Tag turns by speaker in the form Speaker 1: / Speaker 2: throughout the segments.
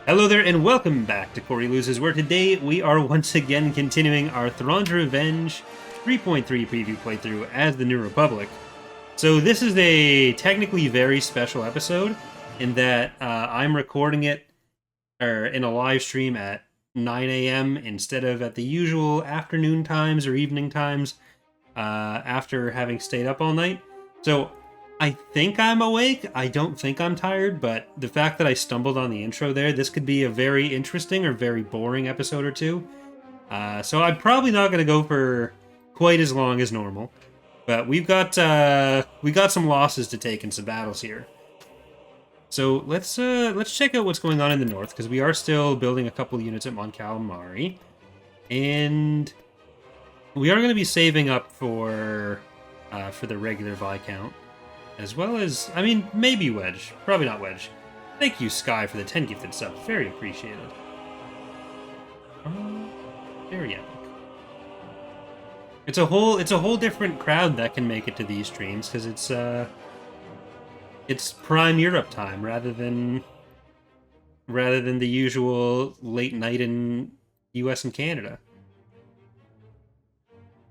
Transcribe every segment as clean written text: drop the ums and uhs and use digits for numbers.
Speaker 1: Hello there, and welcome back to Corey Loses, where today we are once again continuing our Thrawn's Revenge 3.3 preview playthrough as the New Republic. So this is a technically very special episode in that I'm recording it in a live stream at 9 a.m. instead of at the usual afternoon times or evening times after having stayed up all night. So I think I'm awake. I don't think I'm tired, but the fact that I stumbled on the intro there, this could be a very interesting or very boring episode or two. So I'm probably not going to go for quite as long as normal. But we got some losses to take in some battles here. So let's check out what's going on in the north, because we are still building a couple units at Mon Calamari. And we are going to be saving up for the regular Viscount. As well as, I mean, maybe Wedge. Probably not Wedge. Thank you, Sky, for the 10 gifted subs. Very appreciated. Very epic. It's a whole different crowd that can make it to these streams, because it's prime Europe time rather than the usual late night in US and Canada.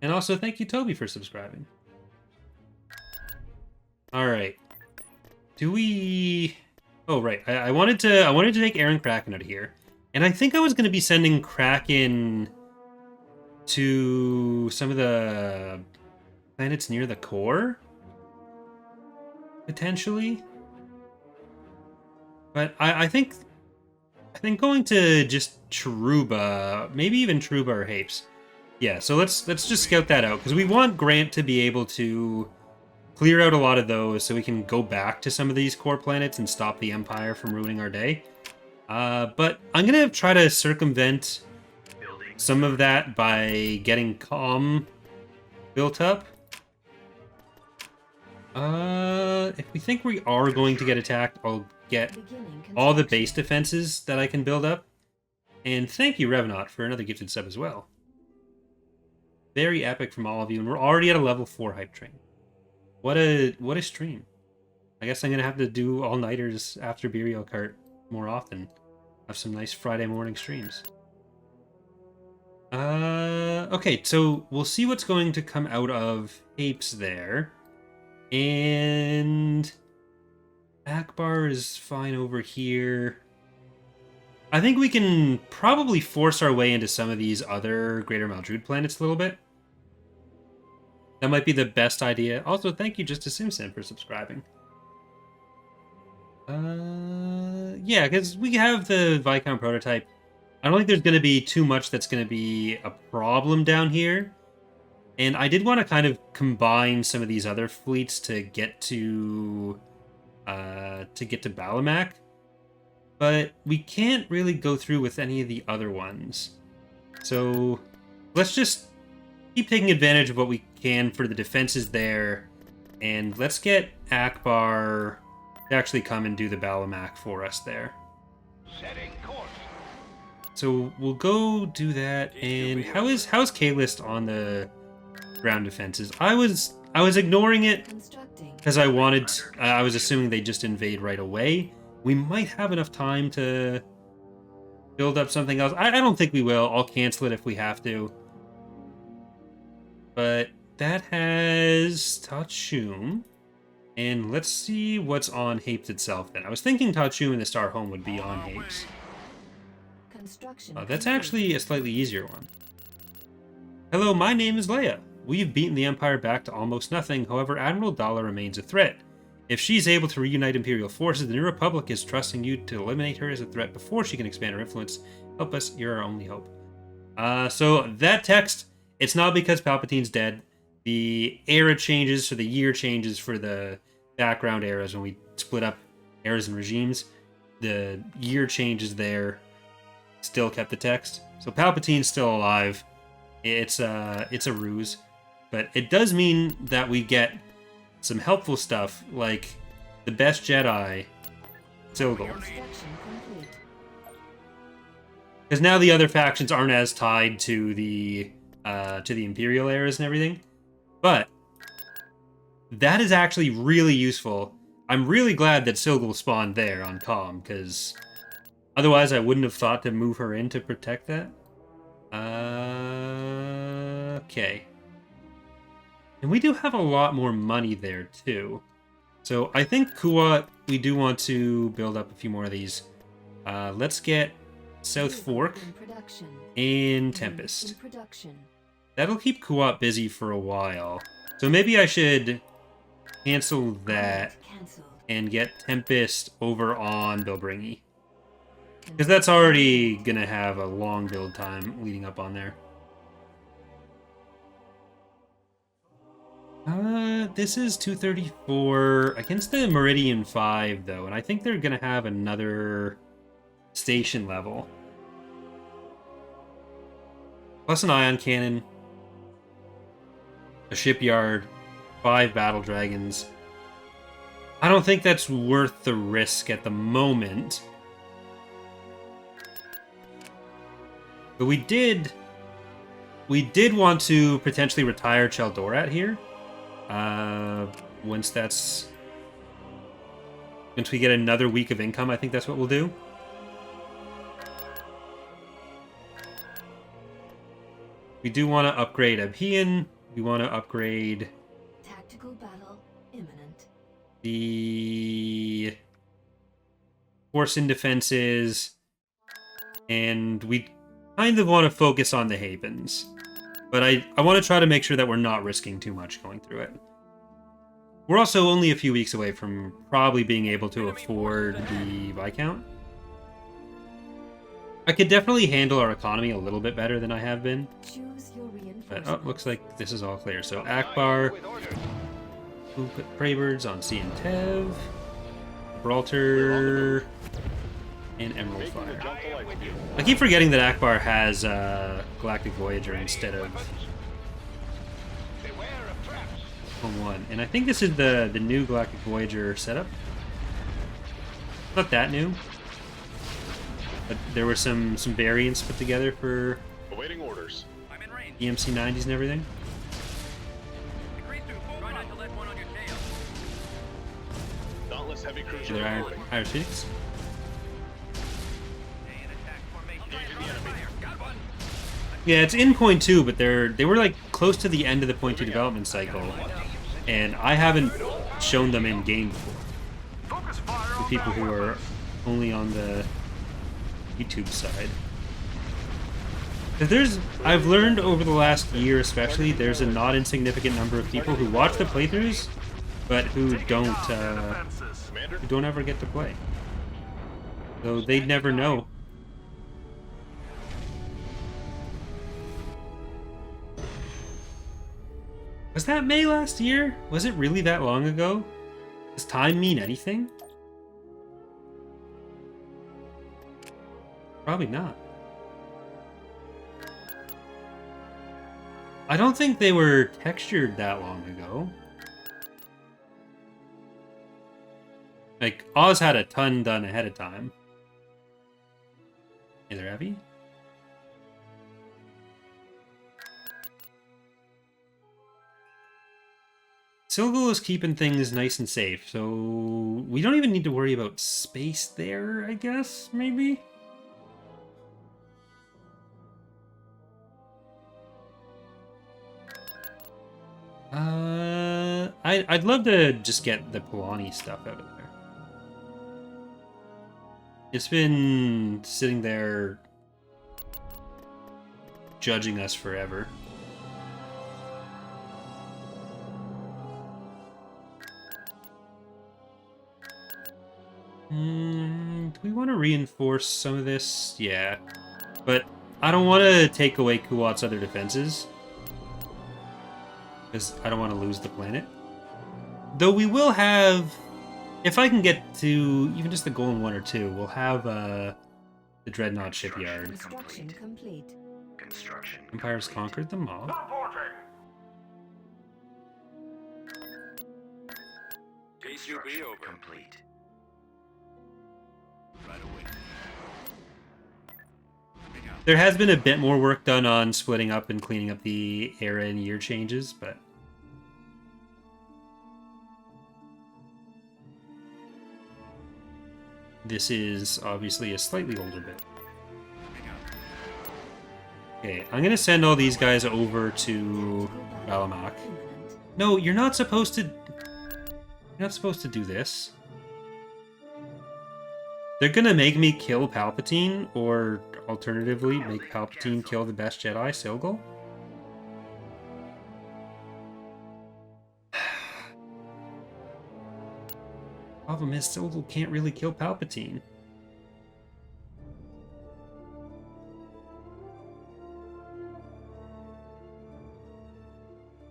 Speaker 1: And also, thank you, Toby, for subscribing. All right. Do we? Oh, right. I wanted to take Aaron Kraken out of here, and I think I was going to be sending Kraken to some of the planets near the core, potentially. But I think going to just Truba, maybe even Truba or Hapes. Yeah. So let's just scout that out, because we want Grant to be able to clear out a lot of those so we can go back to some of these core planets and stop the Empire from ruining our day. But I'm going to try to circumvent some of that by getting Calm built up. If we think we are going to get attacked, I'll get all the base defenses that I can build up. And thank you, Revenant, for another gifted sub as well. Very epic from all of you, and we're already at a level 4 hype train. What a stream. I guess I'm going to have to do all-nighters after Burial Cart more often. Have some nice Friday morning streams. Okay, so we'll see what's going to come out of Apes there. And Akbar is fine over here. I think we can probably force our way into some of these other Greater Maldrude planets a little bit. That might be the best idea. Also, thank you, Just a Simpson, for subscribing. Yeah, because we have the Viscount prototype. I don't think there's going to be too much that's going to be a problem down here. And I did want to kind of combine some of these other fleets to get to Balamak. But we can't really go through with any of the other ones. So let's just keep taking advantage of what we can for the defenses there, and let's get Akbar to actually come and do the Balamak for us there. Setting course. So we'll go do that. And how's K-List on the ground defenses? I was ignoring it because I was assuming they just invade right away. We might have enough time to build up something else. I don't think we will. I'll cancel it if we have to. But that has Tachum. And let's see what's on Hapes itself then. I was thinking Tachum and the Star Home would be on Hapes. That's actually a slightly easier one. Hello, my name is Leia. We've beaten the Empire back to almost nothing. However, Admiral Dala remains a threat. If she's able to reunite Imperial forces, the New Republic is trusting you to eliminate her as a threat before she can expand her influence. Help us, you're our only hope. So that text, it's not because Palpatine's dead. The era changes, so the year changes for the background eras when we split up eras and regimes. The year changes there. Still kept the text. So Palpatine's still alive. It's a ruse. But it does mean that we get some helpful stuff, like the best Jedi, Cilghal. Because now the other factions aren't as tied to the Imperial eras and everything. But that is actually really useful. I'm really glad that Cilghal spawned there on Calm, because Otherwise, I wouldn't have thought to move her in to protect that. Okay. And we do have a lot more money there, too. So I think Kuat, we do want to build up a few more of these. Let's get South Fork and Tempest. That'll keep Kuat busy for a while. So maybe I should cancel that and get Tempest over on Bilbringi. Because that's already going to have a long build time leading up on there. This is 234 against the Meridian 5, though, and I think they're going to have another station level. Plus an ion cannon, a shipyard, 5 battle dragons. I don't think that's worth the risk at the moment. But we did want to potentially retire Cheldorat here. Once we get another week of income, I think that's what we'll do. We do want to upgrade Abhian. We want to upgrade
Speaker 2: tactical battle imminent.
Speaker 1: The force in defenses, and we kind of want to focus on the havens. But I want to try to make sure that we're not risking too much going through it. We're also only a few weeks away from probably being able to afford the Viscount. I could definitely handle our economy a little bit better than I have been. But, oh, looks like this is all clear. So Akbar, we'll put Preybirds on C and Tev, Gibraltar, and Emerald Fire. I keep forgetting that Akbar has Galactic Voyager instead of Home 1. And I think this is the new Galactic Voyager setup. Not that new. But there were some variants put together for
Speaker 3: awaiting orders.
Speaker 1: EMC 90s and everything.
Speaker 3: Dauntless heavy cruiser.
Speaker 1: Iron Phoenix. Yeah, it's in point 2, but they were like close to the end of the point 2 development cycle, and I haven't shown them in game before. The people who are only on the YouTube side. I've learned over the last year especially, there's a not insignificant number of people who watch the playthroughs, but who don't ever get to play. So they'd never know. Was that May last year? Was it really that long ago? Does time mean anything? Probably not. I don't think they were textured that long ago. Like, Oz had a ton done ahead of time. Hey there, Abby. Cilghal is keeping things nice and safe, so we don't even need to worry about space there, I guess, maybe? I'd love to just get the Polani stuff out of there. It's been sitting there judging us forever. Do we want to reinforce some of this? Yeah. But I don't want to take away Kuat's other defenses, because I don't want to lose the planet. Though we will have, if I can get to even just the Golden 1 or 2, we'll have the Dreadnought Shipyard.
Speaker 2: Construction complete.
Speaker 3: Construction.
Speaker 1: Empire's conquered the mob.
Speaker 3: EaW over. Complete. Right away.
Speaker 1: There has been a bit more work done on splitting up and cleaning up the era and year changes, but this is obviously a slightly older bit. Okay, I'm gonna send all these guys over to Balamak. No, you're not supposed to... You're not supposed to do this. They're gonna make me kill Palpatine, or alternatively, make Palpatine kill the best Jedi, Cilghal. Problem is, Cilghal can't really kill Palpatine.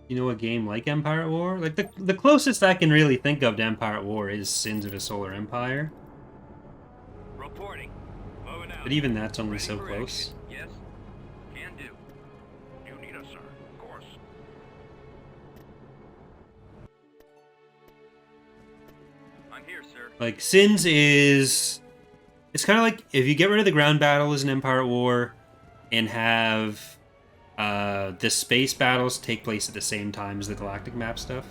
Speaker 1: You know, a game like Empire at War? Like, the closest I can really think of to Empire at War is Sins of a Solar Empire.
Speaker 4: Reporting. Moving out.
Speaker 1: But even that's only so
Speaker 4: Ready for
Speaker 1: close.
Speaker 4: action. Yes. Can do. You need us, sir. Of course. I'm here, sir.
Speaker 1: Like, Sins is... It's kind of like, if you get rid of the ground battles in Empire at War and have the space battles take place at the same time as the galactic map stuff.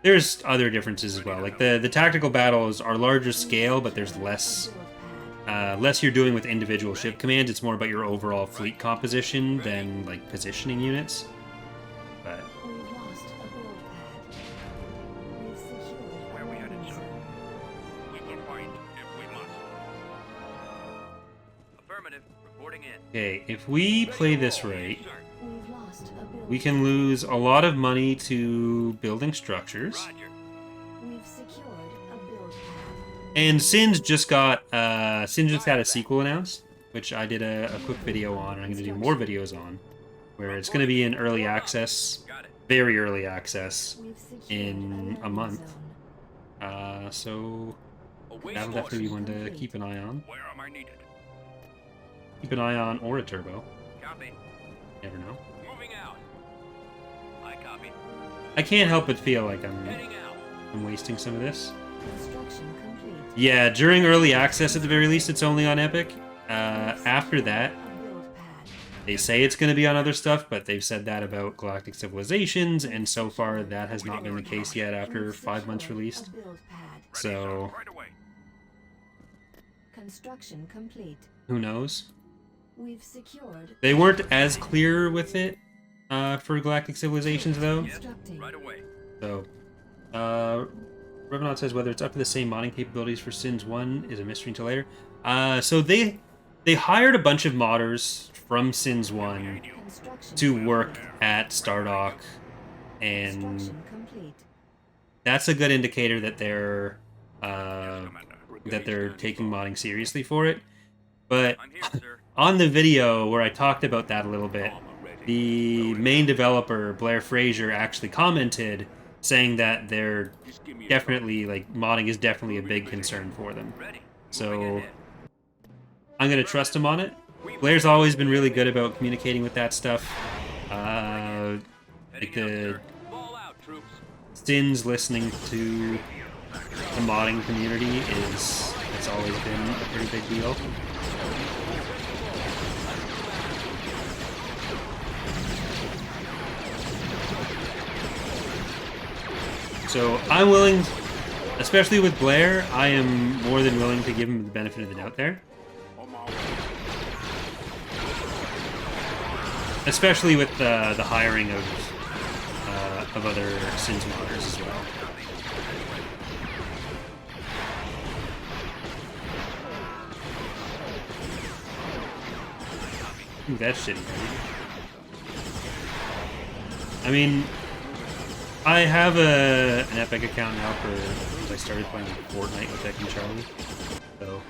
Speaker 1: There's other differences as well. Like, the tactical battles are larger scale, but there's less you're doing with individual ship commands. It's more about your overall fleet composition than, like, positioning units. But
Speaker 2: We've lost a build pad. We've secured
Speaker 4: Where
Speaker 2: a
Speaker 4: we headed,
Speaker 2: landing
Speaker 4: sir?
Speaker 2: zone.
Speaker 4: We will fight if we must. Affirmative. Reporting in.
Speaker 1: okay, if we play this right,
Speaker 4: Sir.
Speaker 2: We've lost a build
Speaker 1: we can lose a lot of money to building structures.
Speaker 4: Roger.
Speaker 2: We've secured a build pad.
Speaker 1: And Sins just got had a sequel announced, which I did a quick video on, and I'm going to do more videos on, where it's going to be in early access,
Speaker 4: Got it.
Speaker 1: very early access,
Speaker 2: We've secured
Speaker 1: in a
Speaker 2: landing
Speaker 1: month.
Speaker 2: zone.
Speaker 1: So
Speaker 4: Awaiting
Speaker 1: that'll definitely be
Speaker 4: orders.
Speaker 1: one to keep an eye on.
Speaker 4: Where am I needed?
Speaker 1: Keep an eye on, or a turbo.
Speaker 4: Copy.
Speaker 1: Never know.
Speaker 4: Moving out. I copy.
Speaker 1: I can't help but feel like
Speaker 4: Heading out.
Speaker 1: I'm wasting some of this.
Speaker 2: Construction complete.
Speaker 1: Yeah, during early access at the very least, it's only on Epic. After that,
Speaker 2: A build pad.
Speaker 1: they say it's going to be on other stuff, but they've said that about Galactic Civilizations, and so far that has not been the case yet after
Speaker 2: We've
Speaker 1: 5 months
Speaker 2: secured
Speaker 1: released.
Speaker 2: a build pad.
Speaker 1: So,
Speaker 4: Right away.
Speaker 2: Construction complete.
Speaker 1: who knows?
Speaker 2: We've secured.
Speaker 1: They weren't as clear with it for Galactic Civilizations, though.
Speaker 4: Yes.
Speaker 2: Constructing.
Speaker 4: Right away.
Speaker 1: So, Revenant says whether it's up to the same modding capabilities for Sins 1 is a mystery until later. So they hired a bunch of modders from Sins 1
Speaker 2: Construction.
Speaker 1: to work at Stardock, and
Speaker 2: Construction complete.
Speaker 1: that's a good indicator that they're
Speaker 4: Commander.
Speaker 1: taking modding seriously for it. But
Speaker 4: I'm here, sir.
Speaker 1: on the video where I talked about that a little bit, the main developer, Blair Fraser, actually commented saying that they're definitely, like, modding is definitely a big concern for them.
Speaker 4: Ready.
Speaker 1: So
Speaker 4: Moving ahead.
Speaker 1: I'm gonna trust him on it. Blair's always been really good about communicating with that stuff. Like
Speaker 4: Heading out,
Speaker 1: the
Speaker 4: sir. Ball out, troops.
Speaker 1: Sins listening to the modding community it's always been a pretty big deal. So I'm willing, especially with Blair, I am more than willing to give him the benefit of the doubt there. Especially with the hiring of other Sins modders as well. Ooh, that's shitty. I mean, I have an Epic account now because I started playing Fortnite with Tech and Charlie. So,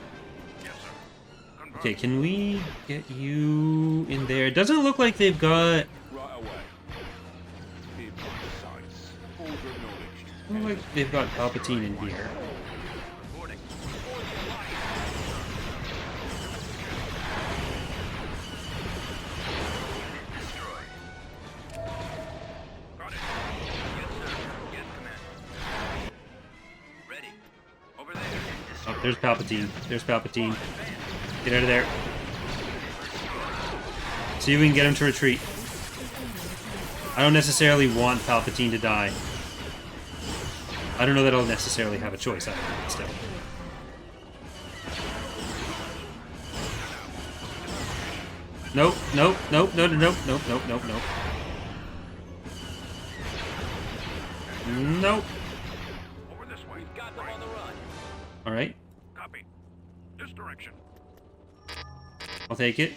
Speaker 1: okay, can we get you in there? It doesn't look like they've got.
Speaker 3: Right away. Keep on sights. Order acknowledged.
Speaker 1: Doesn't look like they've got Palpatine in here.
Speaker 4: Reporting. Got it. Yes, sir. Yes, Commander. Ready. Over there.
Speaker 1: Oh, there's Palpatine. There's Palpatine. Get out of there. See if we can get him to retreat. I don't necessarily want Palpatine to die. I don't know that I'll necessarily have a choice. I don't know, still. Nope, nope, nope, nope, nope, nope, nope, nope, nope. Nope.
Speaker 4: Over this way.
Speaker 3: We've got them on the run.
Speaker 1: Alright,
Speaker 4: Copy. This direction.
Speaker 1: I'll take it.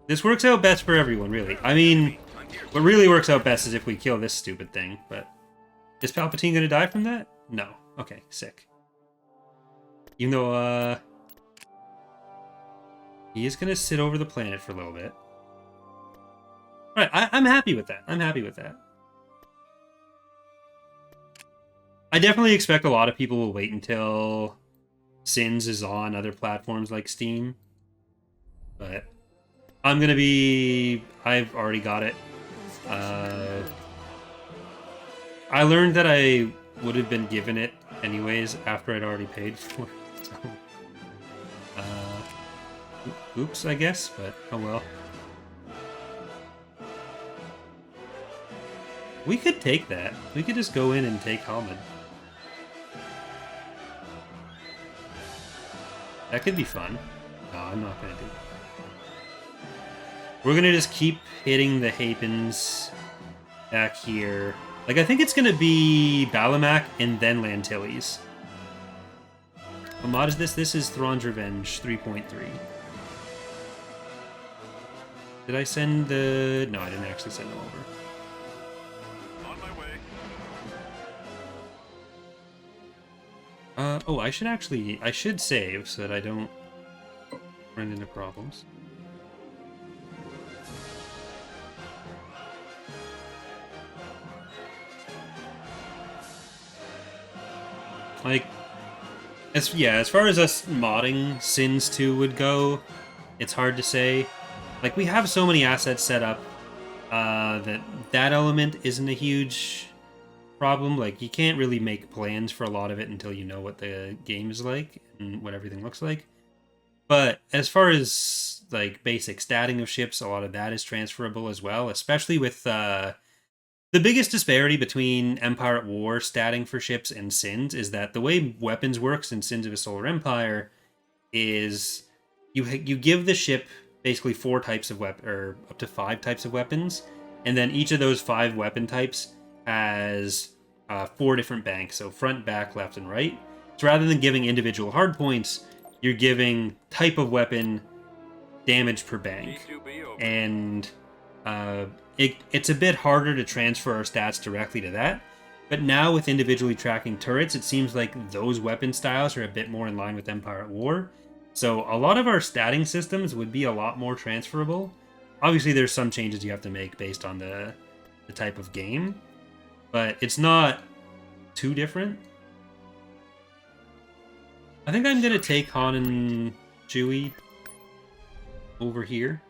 Speaker 1: This works out best for everyone, really. I mean,
Speaker 4: I'm here.
Speaker 1: what really works out best is if we kill this stupid thing, but... Is Palpatine gonna die from that? No. Okay, sick. Even though, he is gonna sit over the planet for a little bit. Alright, I'm happy with that. I'm happy with that. I definitely expect a lot of people will wait until Sins is on other platforms like Steam. But I'm gonna be... I've already got it. I learned that I would have been given it anyways after I'd already paid for it. So, oops, I guess, but oh well. We could take that. We could just go in and take Hamid. That could be fun. No, I'm not gonna do that. We're gonna just keep hitting the Hapens back here. Like, I think it's gonna be Balamak and then Lantilles. What mod is this? This is Thrawn's Revenge 3.3. Did I send the... No, I didn't actually send them over.
Speaker 4: On my way.
Speaker 1: Oh, I should save so that I don't run into problems. Like, as far as us modding Sins 2 would go, it's hard to say. Like, we have so many assets set up that element isn't a huge problem. Like, you can't really make plans for a lot of it until you know what the game is like and what everything looks like. But as far as, like, basic statting of ships, a lot of that is transferable as well, especially with... The biggest disparity between Empire at War statting for ships and Sins is that the way weapons works in Sins of a Solar Empire is you give the ship basically 4 types of weapon, or up to 5 types of weapons, and then each of those 5 weapon types has 4 different banks, so front, back, left, and right. So rather than giving individual hard points, you're giving type of weapon, damage per bank,
Speaker 3: E2B over.
Speaker 1: and it's a bit harder to transfer our stats directly to that, but now with individually tracking turrets, it seems like those weapon styles are a bit more in line with Empire at War. So a lot of our statting systems would be a lot more transferable. Obviously, there's some changes you have to make based on the type of game, but it's not too different. I think I'm going to take Han and Chewie over here.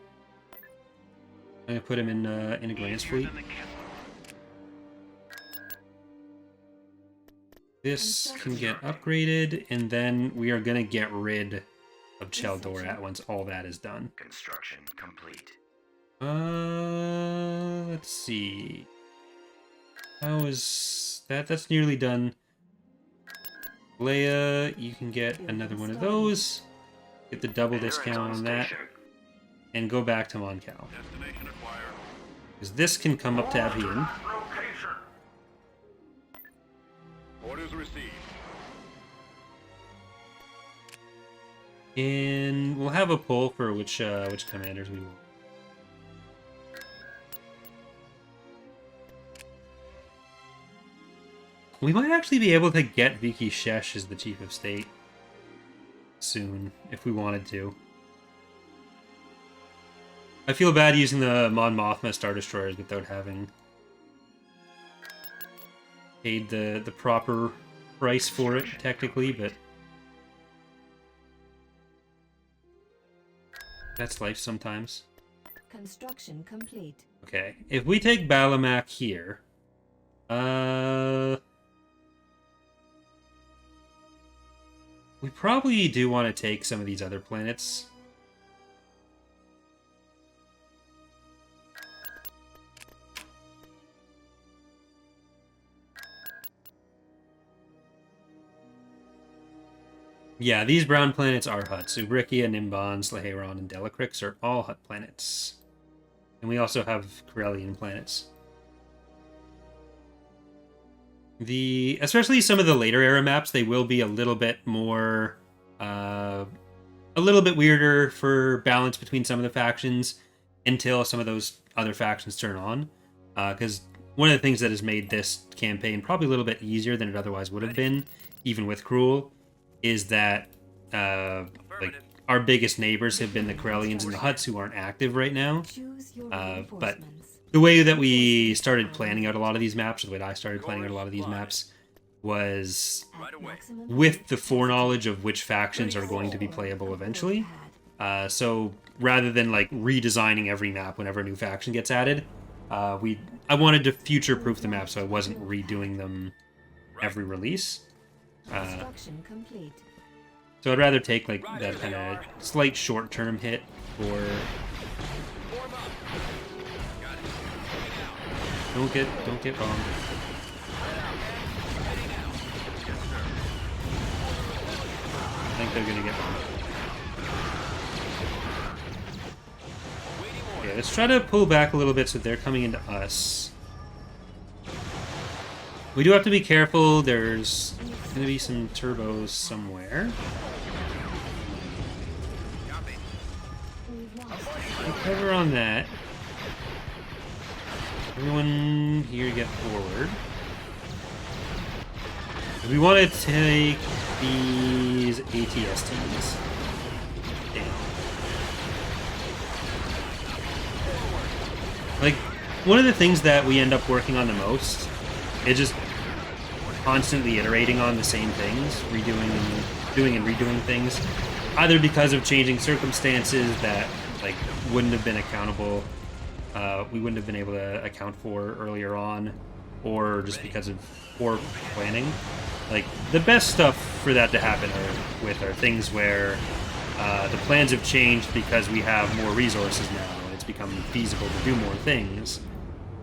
Speaker 1: I'm gonna put him in a Glance fleet. This can get upgraded, and then we are gonna get rid of Cilghal once all that is done.
Speaker 4: Construction complete.
Speaker 1: Let's see. How is that? That's nearly done. Leia, you can get another one of those. Get the double discount on that. And go back to Mon Cal.
Speaker 4: Destination acquired.
Speaker 1: Because this can come up to Avian.
Speaker 3: Orders received.
Speaker 1: And we'll have a poll for which commanders we want. We might actually be able to get Vicky Shesh as the Chief of State soon, if we wanted to. I feel bad using the Mon Mothma Star Destroyers without having paid the proper price for it, technically, but that's life sometimes.
Speaker 2: Construction complete.
Speaker 1: Okay, if we take Balamak here, we probably do want to take some of these other planets. Yeah, these brown planets are huts. Ubrikia, Nimban, Slaheron, and Delacrix are all hut planets. And we also have Corellian planets. Especially some of the later era maps, they will be a little bit more, a little bit weirder for balance between some of the factions until some of those other factions turn on. Because one of the things that has made this campaign probably a little bit easier than it otherwise would have been, even with Cruel, is that like our biggest neighbors have been the Corellians and the Hutts, who aren't active right now. But the way that we started planning out a lot of these maps, or the way I started planning out a lot of these maps, was with the foreknowledge of which factions are going to be playable eventually. So rather than like redesigning every map whenever a new faction gets added, I wanted to future-proof the map so I wasn't redoing them every release. So I'd rather take like that kind of slight short-term hit for. Don't get bombed. I think they're gonna get bombed. Okay, let's try to pull back a little bit so they're coming into us. We do have to be careful. There's gonna be some turbos somewhere. We'll cover on that. Everyone here get forward. We want to take these ATSTs down. Like, one of the things that we end up working on the most is just constantly iterating on the same things, doing and redoing things, either because of changing circumstances that like wouldn't have been accountable, we wouldn't have been able to account for earlier on, or just because of poor planning. Like, the best stuff for that to happen are things where the plans have changed because we have more resources now, and it's become feasible to do more things.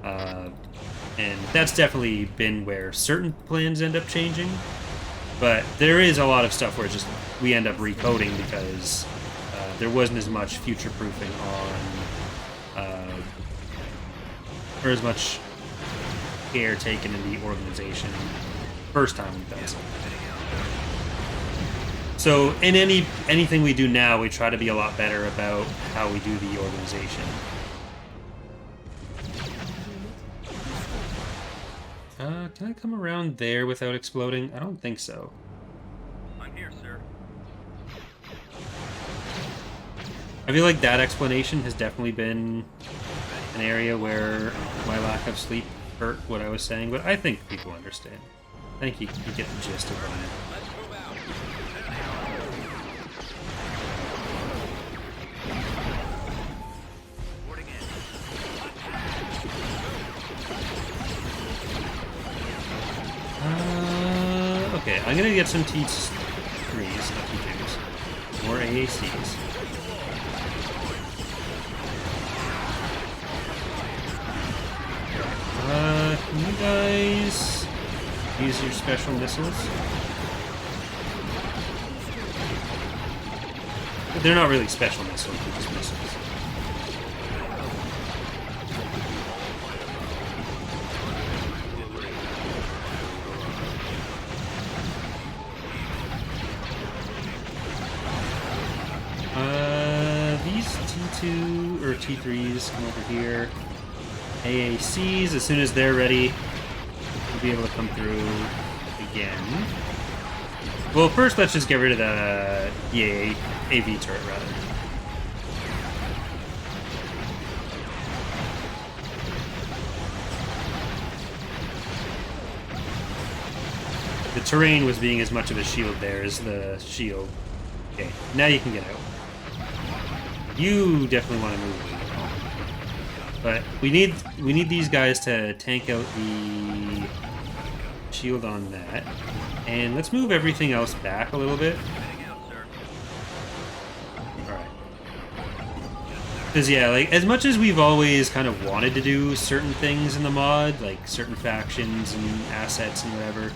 Speaker 1: And that's definitely been where certain plans end up changing. But there is a lot of stuff where just we end up recoding because there wasn't as much future-proofing on, or as much care taken in the organization first time we've done something. So in anything we do now, we try to be a lot better about how we do the organization. Can I come around there without exploding? I don't think so.
Speaker 4: I'm here, sir.
Speaker 1: I feel like that explanation has definitely been an area where my lack of sleep hurt what I was saying, but I think people understand. I think you get the gist of it. Okay, I'm gonna get some T3s, not T2s. More AACs. Can you guys use your special missiles? But they're not really special missiles, they're just missiles. These T2 or T3s come over here. AACs, as soon as they're ready, we'll be able to come through again. Well, first let's just get rid of the AV turret, rather. The terrain was being as much of a shield there as the shield. Okay, now you can get out. You definitely want to move. But we need these guys to tank out the shield on that. And let's move everything else back a little bit. Alright. Because, yeah, like, as much as we've always kind of wanted to do certain things in the mod, like certain factions and assets and whatever,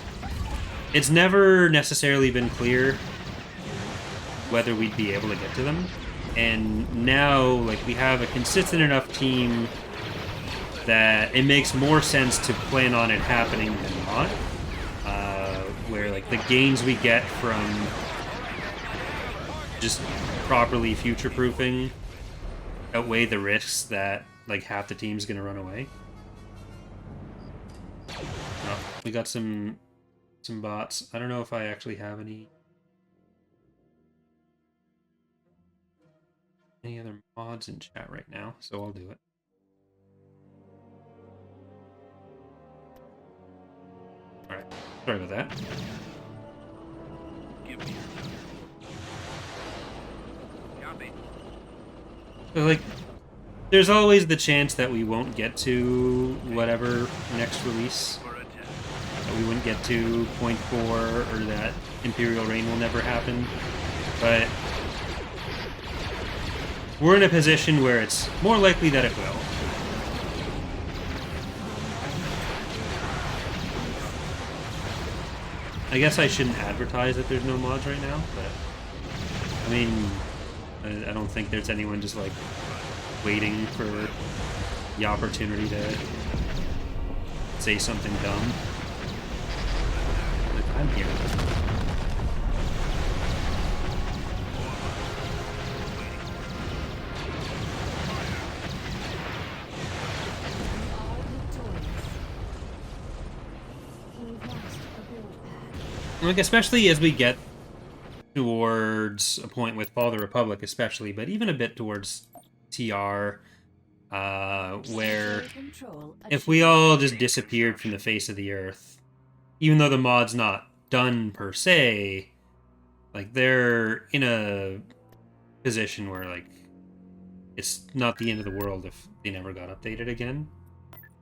Speaker 1: it's never necessarily been clear whether we'd be able to get to them. And now, like, we have a consistent enough team that it makes more sense to plan on it happening than not. Where, like, the gains we get from just properly future-proofing outweigh the risks that, like, half the team's gonna run away. Oh, we got some bots. I don't know if I actually have any other mods in chat right now, so I'll do it. Alright, sorry about that.
Speaker 4: Copy.
Speaker 1: So, like, there's always the chance that we won't get to whatever next release.
Speaker 4: For a test.
Speaker 1: That we wouldn't get to point 4, or that Imperial Reign will never happen. But we're in a position where it's more likely that it will. I guess I shouldn't advertise that there's no mods right now, but I mean, I don't think there's anyone just like waiting for the opportunity to say something dumb. Like, I'm here. Like, especially as we get towards a point with Fall of the Republic, especially, but even a bit towards TR, where if we all just disappeared from the face of the Earth, even though the mod's not done per se, like, they're in a position where, like, it's not the end of the world if they never got updated again.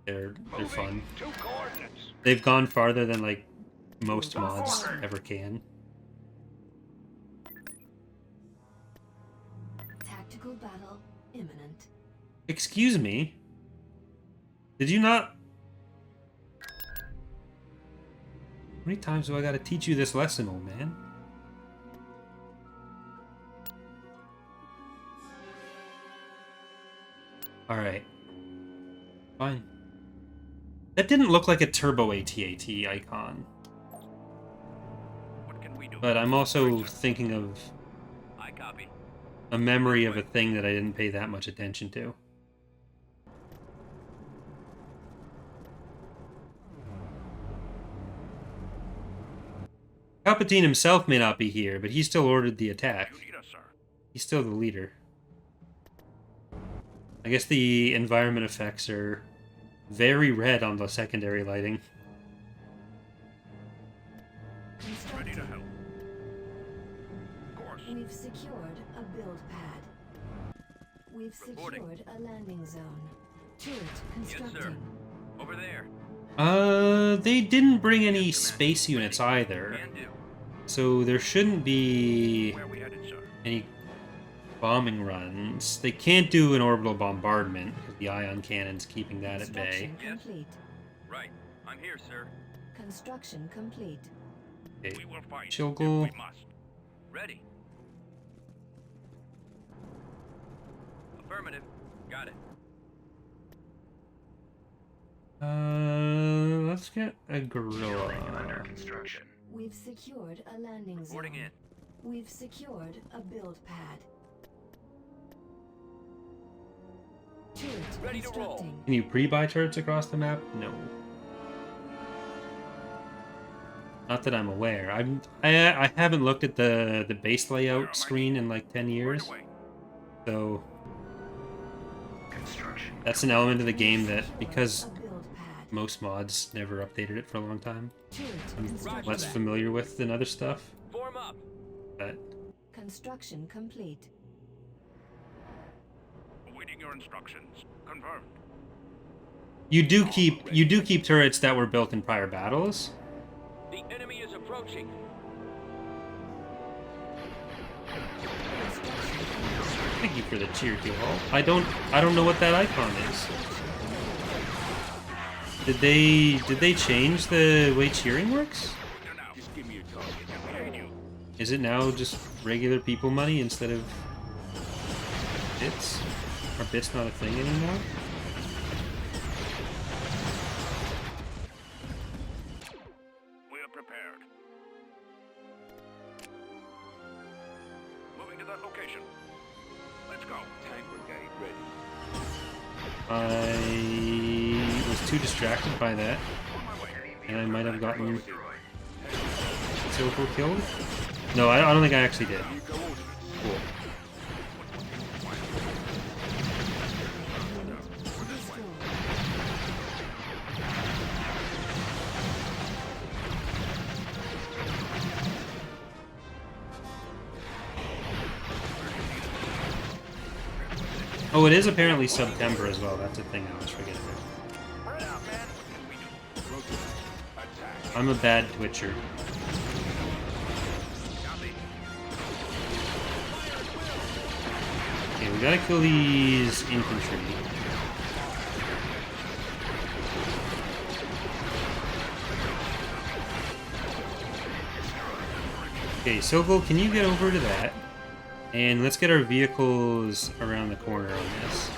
Speaker 1: They're fun. They've gone farther than, like, most mods ever can.
Speaker 2: Tactical battle imminent.
Speaker 1: Excuse me? Did you not... How many times do I gotta teach you this lesson, old man? Alright. Fine. That didn't look like a Turbo AT-AT icon. But I'm also thinking of
Speaker 4: I copy.
Speaker 1: a memory of a thing that I didn't pay that much attention to. Palpatine himself may not be here, but he still ordered the attack.
Speaker 4: You need us, sir.
Speaker 1: He's still the leader. I guess the environment effects are very red on the secondary lighting.
Speaker 4: Ready to help. Of course.
Speaker 2: We've secured a build pad. We've
Speaker 4: Reporting.
Speaker 2: secured a landing zone. Turret
Speaker 4: Yes,
Speaker 2: constructing.
Speaker 4: sir. Over there.
Speaker 1: They didn't bring any space units either,
Speaker 4: Can do.
Speaker 1: so there shouldn't be
Speaker 4: Where we headed, sir?
Speaker 1: any bombing runs. They can't do an orbital bombardment because the ion cannon's keeping that at bay.
Speaker 2: Construction
Speaker 4: Yes.
Speaker 2: complete.
Speaker 4: Right. I'm here, sir.
Speaker 2: Construction complete.
Speaker 1: Okay.
Speaker 4: We will fight
Speaker 1: Cilghal.
Speaker 4: if we must. Ready. Affirmative. Got it.
Speaker 1: Let's get a gorilla.
Speaker 2: We've secured a landing
Speaker 4: Reporting
Speaker 2: zone.
Speaker 4: in.
Speaker 2: We've secured a build pad. Turret
Speaker 4: Ready to roll.
Speaker 2: constructing.
Speaker 1: Can you pre-buy turrets across the map? No. Not that I'm aware. I haven't looked at the base layout screen in like 10 years.
Speaker 4: Right away.
Speaker 1: So that's an element of the game that, because
Speaker 2: A build pad.
Speaker 1: most mods never updated it for a long time,
Speaker 2: Turret
Speaker 1: I'm
Speaker 2: constructing.
Speaker 1: less familiar with than other stuff.
Speaker 4: Form up.
Speaker 1: But
Speaker 2: Construction complete.
Speaker 4: Awaiting your instructions. Confirmed.
Speaker 1: you do keep turrets that were built in prior battles.
Speaker 4: The enemy is approaching.
Speaker 1: Thank you for the cheer, Cilghal. I don't know what that icon is. Did they change the way cheering works?
Speaker 3: Just give me a target and we aid you.
Speaker 1: Is it now just regular people money instead of bits? Are bits not a thing anymore?
Speaker 4: We are prepared. Moving to that location. Let's go.
Speaker 3: Tank brigade ready.
Speaker 1: I was too distracted by that,
Speaker 4: On my way.
Speaker 1: and I might have gotten Cilghal killed. No, I don't think I actually did. Cool. Oh, it is apparently September as well. That's a thing I was forgetting about.
Speaker 4: Spread out, man. We do.
Speaker 3: Attack.
Speaker 1: I'm a bad Twitcher.
Speaker 4: Copy.
Speaker 1: Okay, we gotta kill these infantry. Okay, Cilghal, can you get over to that? And let's get our vehicles around the corner on this.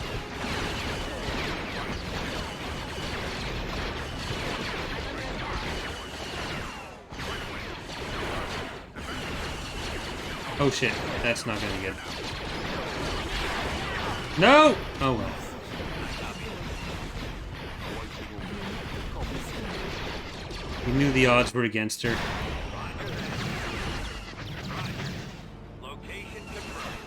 Speaker 1: Oh shit, that's not gonna get... No! Oh well. We knew the odds were against her.
Speaker 4: Location confirmed.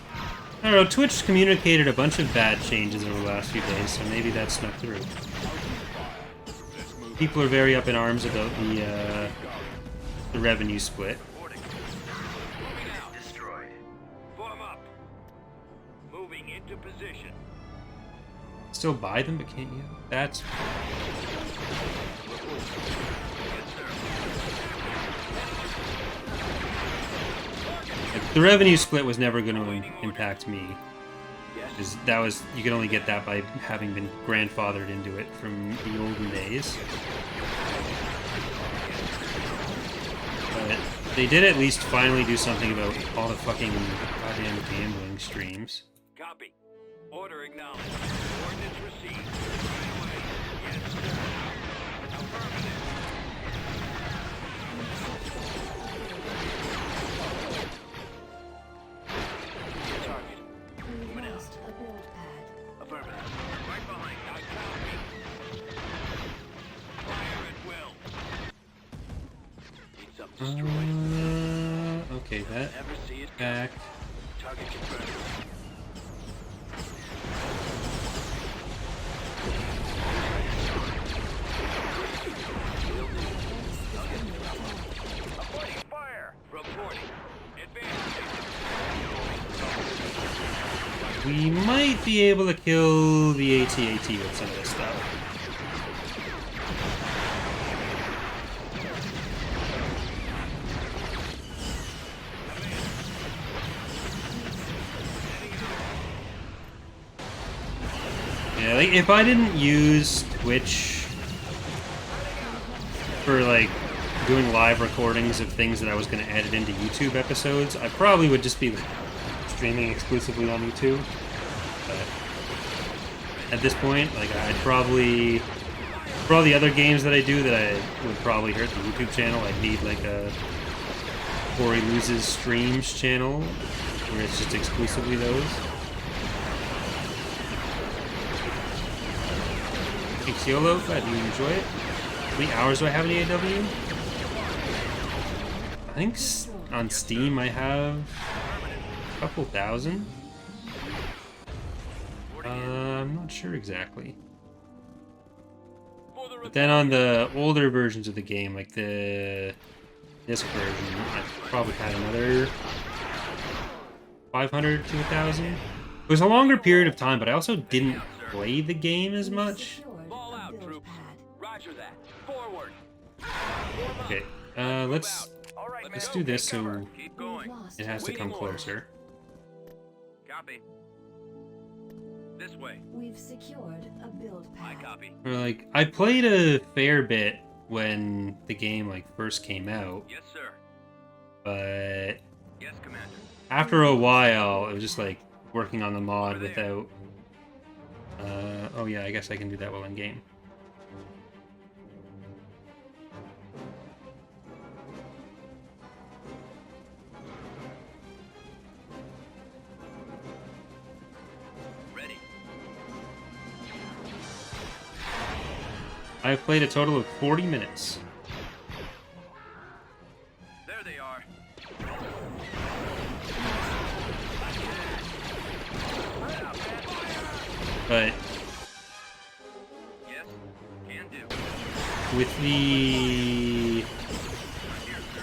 Speaker 1: I don't know, Twitch communicated a bunch of bad changes over the last few days, so maybe that snuck through. People are very up in arms about the revenue split.
Speaker 4: Reporting. Moving out. Destroyed. Form up. Moving into position.
Speaker 1: Still buy them, but can't you? That's... Like, the revenue split was never going to impact me. Because that was... You could only get that by having been grandfathered into it from the olden days. But they did at least finally do something about all the fucking goddamn gambling streams.
Speaker 4: Copy. Order acknowledged. Coordinates received. Right away. Yes, sir. Affirmative. Target.
Speaker 2: We've
Speaker 4: Moving out.
Speaker 2: lost a build pad.
Speaker 4: Affirmative. Right behind. I copy. Fire at will. Need something destroyed.
Speaker 1: Okay, that
Speaker 4: Never see it.
Speaker 1: back.
Speaker 4: Target confirmed. Avoiding fire. Reporting. Advancing.
Speaker 1: We might be able to kill the AT-AT with some of this stuff. Yeah, like, if I didn't use Twitch for, like, doing live recordings of things that I was going to edit into YouTube episodes, I probably would just be like, streaming exclusively on YouTube. But at this point, like, I'd probably... For all the other games that I do that I would probably hurt the YouTube channel, I'd need, like, a Corey Loses Streams channel, where it's just exclusively those. Thanks, YOLO. Glad you enjoy it. How many hours do I have in EaW? I think on Steam I have a couple thousand. I'm not sure exactly. But then on the older versions of the game, like the disc version, I probably had another 500 to 1,000. It was a longer period of time, but I also didn't play the game as much.
Speaker 4: Ball out, troops. Roger that. Forward.
Speaker 1: Okay, let's do this so
Speaker 4: Keep going.
Speaker 1: it has to come closer.
Speaker 4: Copy. This way.
Speaker 2: We've secured a build
Speaker 4: I
Speaker 2: pad.
Speaker 4: copy.
Speaker 1: Or like, I played a fair bit when the game like first came out,
Speaker 4: Yes, sir.
Speaker 1: but
Speaker 4: Yes, Commander.
Speaker 1: after a while, it was just like working on the mod without... oh yeah, I guess I can do that while in game.
Speaker 4: Ready.
Speaker 1: I've played a total of 40 minutes.
Speaker 4: There they are.
Speaker 1: But
Speaker 4: Yes, can do.
Speaker 1: with the...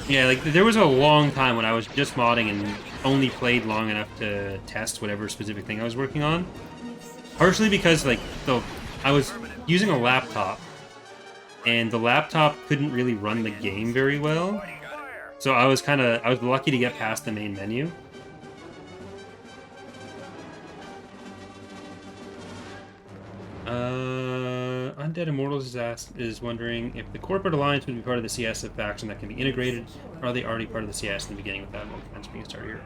Speaker 1: Yeah, like, there was a long time when I was just modding and only played long enough to test whatever specific thing I was working on. Partially because, like, I was using a laptop, and the laptop couldn't really run the game very well. So I was lucky to get past the main menu. Undead Immortals is wondering if the Corporate Alliance would be part of the CS faction that can be integrated, or are they already part of the CS in the beginning without more defense being started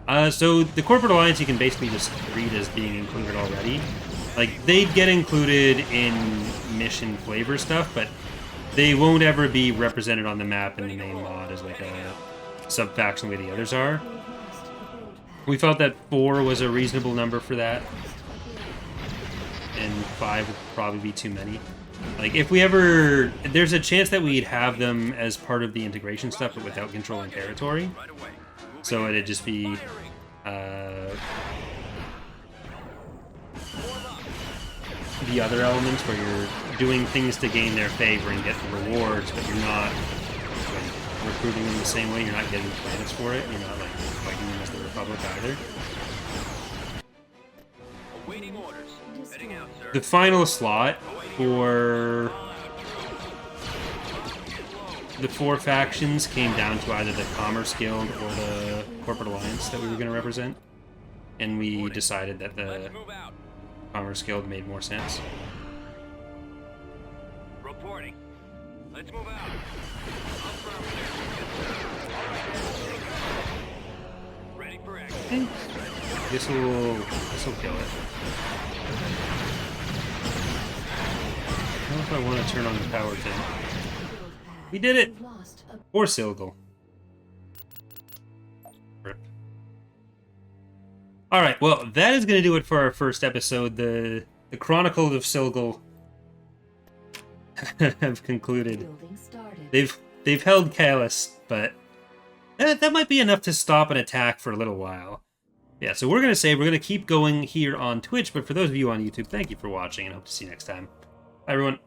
Speaker 1: here? So the Corporate Alliance you can basically just read as being included already. Like, they'd get included in mission flavor stuff, but they won't ever be represented on the map in the main mod as like a sub-faction where the others are. We felt that 4 was a reasonable number for that, and 5 would probably be too many. Like, if we ever... There's a chance that we'd have them as part of the integration stuff, but without controlling territory. So it'd just be... the other elements where you're doing things to gain their favor and get the rewards, but you're not like, recruiting them the same way. You're not getting planets for it. You're not like fighting them as the Republic either.
Speaker 4: Awaiting orders. Heading out, sir.
Speaker 1: The final slot for the 4 factions came down to either the Commerce Guild or the Corporate Alliance that we were going to represent, and we decided that the
Speaker 4: Let's move out.
Speaker 1: Commerce Guild made more sense.
Speaker 4: Reporting. Let's move out. Ready for action.
Speaker 1: This'll kill it. I don't know if I want to turn on the power thing. We did it! Or Cilghal. Rip. Alright, well, that is going to do it for our first episode. The Chronicles of Cilghal have concluded. They've held Kalas, but that might be enough to stop an attack for a little while. Yeah, so we're going to keep going here on Twitch, but for those of you on YouTube, thank you for watching, and hope to see you next time. Bye, everyone.